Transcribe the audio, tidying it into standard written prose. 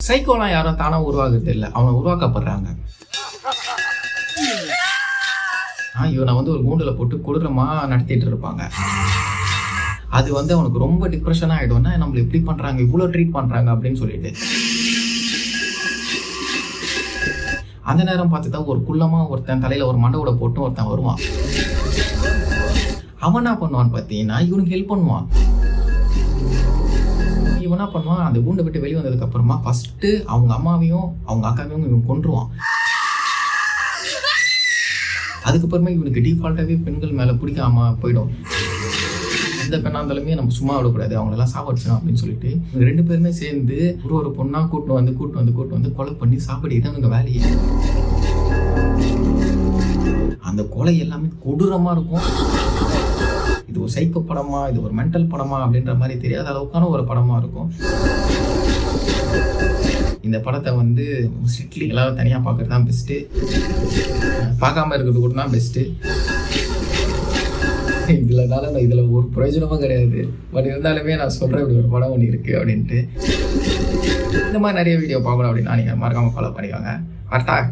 சைக்கோலாம் யாரும் தானா உருவாகிறது இல்லை, அவனை உருவாக்கப்படுறாங்க. இவனை வந்து ஒரு கூண்டில் போட்டு கொடூரமாக நடத்திட்டு இருப்பாங்க. அது வந்து அவனுக்கு ரொம்ப டிப்ரெஷனாக ஆகிடும்னா, நம்மளை எப்படி பண்ணுறாங்க, இவ்வளோ ட்ரீட் பண்ணுறாங்க அப்படின்னு சொல்லிட்டு. அந்த நேரம் பார்த்து தான் ஒரு குள்ளமாக ஒருத்தன் தலையில் ஒரு மண்டவோட போட்டு ஒருத்தன் வருவான். அவன் என்ன பண்ணுவான்னு பார்த்தீங்கன்னா, இவனுக்கு ஹெல்ப் பண்ணுவான். இவன் என்ன பண்ணுவான், அந்த கூண்டை விட்டு வெளியே வந்ததுக்கு அப்புறமா ஃபர்ஸ்ட்டு அவங்க அம்மாவையும் அவங்க அக்காவையும் இவன் கொன்றுவான். அதுக்கப்புறமா இவனுக்கு டிஃபால்ட்டாகவே பெண்கள் மேலே பிடிக்காம போயிடும். எந்த பெண்ணாக இருந்தாலுமே நம்ம சும்மா விடக்கூடாது, அவங்களெல்லாம் சாப்பிடணும் அப்படின்னு சொல்லிட்டு இவங்க 2 பேருமே சேர்ந்து ஒரு பொண்ணாக கூட்டு வந்து கொலை பண்ணி சாப்பிடுறது இவங்க வேலையே. அந்த கொலை எல்லாமே கொடூரமாக இருக்கும். இது ஒரு சைக்கோ படமா, இது ஒரு மென்டல் படமா அப்படின்ற மாதிரி தெரியாத அளவுக்கான ஒரு படமாக இருக்கும். இந்த படத்தை வந்து ஸ்ட்ரிக்ட்லி எல்லாரும் தனியாக பார்க்குறது தான் பெஸ்ட்டு, பார்க்காம இருக்கிறது கூட தான் பெஸ்ட்டு. இதில் ஒரு பிரயோஜனமும் கிடையாது. பட் இருந்தாலுமே நான் சொல்கிறேன், இப்படி ஒரு படம் ஒன்று இருக்குது அப்படின்ட்டு. இந்த மாதிரி நிறைய வீடியோ பார்க்கணும் அப்படின்னா நீங்கள் மறக்காமல் ஃபாலோ பண்ணிக்கோங்க. கரெக்டாக